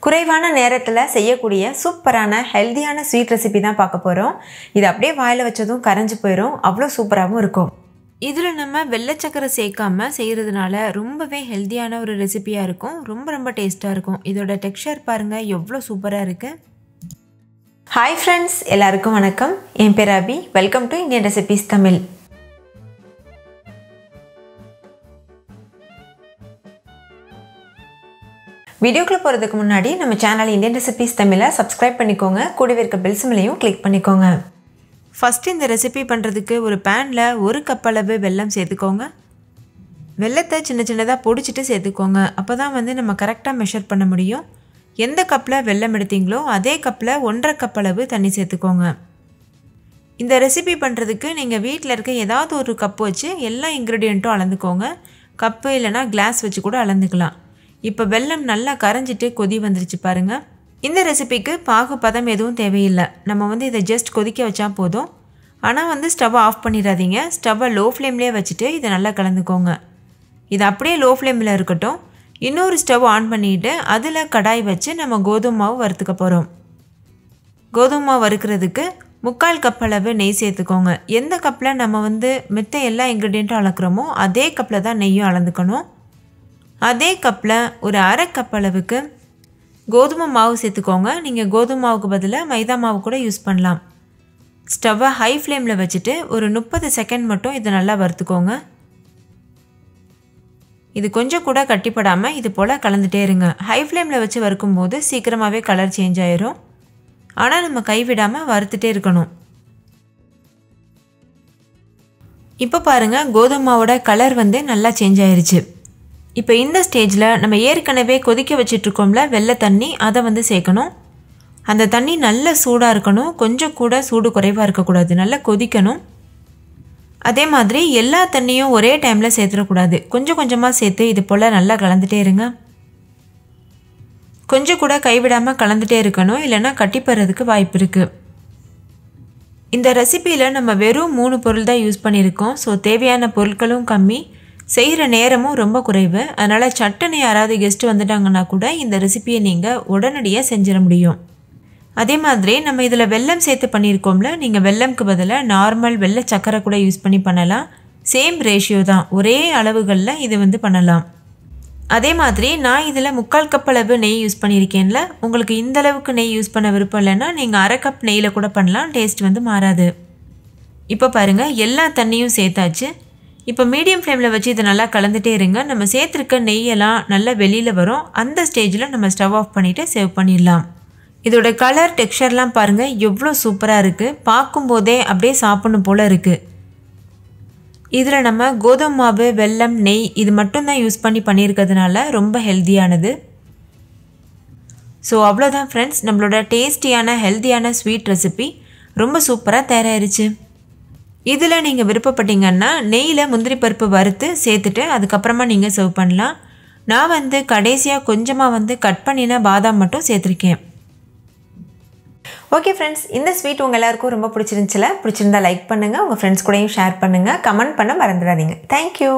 குறைவான நேரத்தில் செய்யக்கூடிய சூப்பரான ஹெல்தியான ஸ்வீட் ரெசிபி தான் பார்க்க போகிறோம். இது அப்படியே வாயில் வச்சதும் கரைஞ்சி போயிடும், அவ்வளோ சூப்பராகவும் இருக்கும். இதில் நம்ம வெள்ளை சக்கரை சேர்க்காம செய்கிறதுனால ரொம்பவே ஹெல்தியான ஒரு ரெசிபியாக இருக்கும். ரொம்ப டேஸ்ட்டாக இருக்கும். இதோட டெக்ஸ்சர் பாருங்கள் எவ்வளோ சூப்பராக இருக்குது. ஹாய் ஃப்ரெண்ட்ஸ், எல்லாருக்கும் வணக்கம். என் பேர் Abhi. Welcome to Indian recipes Tamil. வீடியோக்குள்ளே போகிறதுக்கு முன்னாடி நம்ம சேனல் இந்தியன் ரெசிபீஸ் தமிழை சப்ஸ்கிரைப் பண்ணிக்கோங்க. கூடவே இருக்க பெல் சிம்பலையும் கிளிக் பண்ணிக்கோங்க. ஃபஸ்ட்டு இந்த ரெசிபி பண்ணுறதுக்கு ஒரு பேனில் 1 கப் அளவு வெல்லம் சேர்த்துக்கோங்க. வெல்லத்தை சின்னதாக பொடிச்சிட்டு சேர்த்துக்கோங்க. அப்போ தான் நம்ம கரெக்டாக மெஷர் பண்ண முடியும். எந்த கப்பில் வெல்லம் எடுத்தீங்களோ அதே கப்பில் 1.5 கப் அளவு தண்ணி சேர்த்துக்கோங்க. இந்த ரெசிபி பண்ணுறதுக்கு நீங்கள் வீட்டில் இருக்க ஏதாவது ஒரு கப்பு வச்சு எல்லா இன்க்ரீடியண்ட்டும் அளந்துக்கோங்க. கப்பு இல்லைனா கிளாஸ் வச்சு கூட அளந்துக்கலாம். இப்போ வெல்லம் நல்லா கரைஞ்சிட்டு கொதி வந்துருச்சு பாருங்கள். இந்த ரெசிபிக்கு பாகு பதம் எதுவும் தேவையில்லை. நம்ம இதை ஜஸ்ட் கொதிக்க வச்சா போதும். ஆனால் ஸ்டவ்வை ஆஃப் பண்ணிடாதீங்க. ஸ்டவ்வை லோ ஃப்ளேம்லேயே வச்சுட்டு இதை நல்லா கலந்துக்கோங்க. இது அப்படியே லோ ஃப்ளேமில் இருக்கட்டும். இன்னொரு ஸ்டவ் ஆன் பண்ணிவிட்டு அதில் கடாய் வச்சு நம்ம கோதுமை மாவு வறுத்துக்க போகிறோம். கோதுமை மாவு வறுக்கிறதுக்கு 3/4 கப் அளவு நெய் சேர்த்துக்கோங்க. எந்த கப்பில் நம்ம மித்த எல்லா இன்க்ரீடியண்ட்டும் அளக்குறோமோ அதே கப்பில் தான் நெய்யும் அளந்துக்கணும். அதே கப்பில் ஒரு 1/2 கப் அளவுக்கு கோதுமை மாவு சேர்த்துக்கோங்க. நீங்கள் கோதுமை மாவுக்கு பதிலாக மைதா மாவு கூட யூஸ் பண்ணலாம். ஸ்டவ்வை ஹை ஃப்ளேமில் வச்சுட்டு ஒரு 30 செகண்ட் மட்டும் இதை நல்லா வறுத்துக்கோங்க. இது கொஞ்சம் கூட கட்டிப்படாமல் இது போல் கலந்துகிட்டே இருங்க. ஹை ஃப்ளேமில் வச்சு வறுக்கும்போது சீக்கிரமாகவே கலர் சேஞ்ச் ஆயிரும். ஆனால் நம்ம கைவிடாமல் வறுத்துட்டே இருக்கணும். இப்போ பாருங்கள், கோதுமை மாவோட கலர் நல்லா சேஞ்ச் ஆயிருச்சு. இப்போ இந்த ஸ்டேஜில் நம்ம ஏற்கனவே கொதிக்க வச்சிட்ருக்கோம்ல வெள்ளை தண்ணி, அதை சேர்க்கணும். அந்த தண்ணி நல்ல சூடாக இருக்கணும். கொஞ்சம் கூட சூடு குறைவாக இருக்கக்கூடாது. நல்லா கொதிக்கணும். அதே மாதிரி எல்லா தண்ணியும் ஒரே டைமில் சேர்த்துடக்கூடாது. கொஞ்சமாக சேர்த்து இது போல் நல்லா கலந்துகிட்டே இருங்க. கொஞ்சம் கூட கைவிடாமல் கலந்துகிட்டே இருக்கணும், இல்லைன்னா கட்டிப்படுறதுக்கு வாய்ப்பு இருக்குது. இந்த ரெசிப்பியில் நம்ம வெறும் 3 பொருள் தான் யூஸ் பண்ணியிருக்கோம். ஸோ தேவையான பொருட்களும் கம்மி, செய்கிற நேரமும் ரொம்ப குறைவு. அதனால் சட்டுன்னு யாராவது கெஸ்ட்டு வந்துட்டாங்கன்னா கூட இந்த ரெசிப்பியை நீங்கள் உடனடியாக செஞ்சிட முடியும். அதே மாதிரி நம்ம இதில் வெல்லம் சேர்த்து பண்ணியிருக்கோம்ல, நீங்கள் வெல்லம்க்கு பதிலாக நார்மல் வெள்ளை சக்கரை கூட யூஸ் பண்ணலாம். சேம் ரேஷியோ தான், ஒரே அளவுகளில் இது பண்ணலாம். அதே மாதிரி நான் இதில் 3/4 கப் அளவு நெய் யூஸ் பண்ணியிருக்கேன்ல. உங்களுக்கு இந்த அளவுக்கு நெய் யூஸ் பண்ண விருப்பம் இல்லைன்னா நீங்கள் 1/2 கப் நெய்யில் கூட பண்ணலாம். டேஸ்ட் மாறாது. இப்போ பாருங்கள், எல்லா தண்ணியும் சேர்த்தாச்சு. இப்போ மீடியம் ஃப்ளேமில் வச்சு இதை நல்லா கலந்துகிட்டே இருங்க. நம்ம சேர்த்துருக்க நெய்யெல்லாம் நல்லா வெளியில் வரும். அந்த ஸ்டேஜில் நம்ம ஸ்டவ் ஆஃப் பண்ணிவிட்டு சேவ் பண்ணிடலாம். இதோட கலர் டெக்ஸ்சர்லாம் பாருங்கள் எவ்வளோ சூப்பராக இருக்குது. பார்க்கும்போதே அப்படியே சாப்பிடணும் போல் இருக்குது. இதில் நம்ம கோதுமை மாவு, வெல்லம், நெய் இது மட்டும்தான் யூஸ் பண்ணியிருக்கிறதுனால ரொம்ப ஹெல்த்தியானது. ஸோ அவ்வளோதான் ஃப்ரெண்ட்ஸ், நம்மளோட டேஸ்டியான ஹெல்த்தியான ஸ்வீட் ரெசிபி ரொம்ப சூப்பராக தயாராகிருச்சு. இதில் நீங்கள் விருப்பப்பட்டீங்கன்னா நெய்யில் முந்திரி பருப்பு வறுத்து சேர்த்துட்டு அதுக்கப்புறமா நீங்கள் சர்வ் பண்ணலாம். நான் கடைசியாக கொஞ்சமாக கட் பண்ணின பாதாம் மட்டும் சேர்த்துருக்கேன். ஓகே ஃப்ரெண்ட்ஸ், இந்த ஸ்வீட் உங்கள் எல்லாருக்கும் ரொம்ப பிடிச்சிருந்துச்சுல. பிடிச்சிருந்தா லைக் பண்ணுங்கள், உங்கள் ஃப்ரெண்ட்ஸ் கூடயும் ஷேர் பண்ணுங்கள், கமெண்ட் பண்ண மறந்துடாதீங்க. தேங்க்யூ.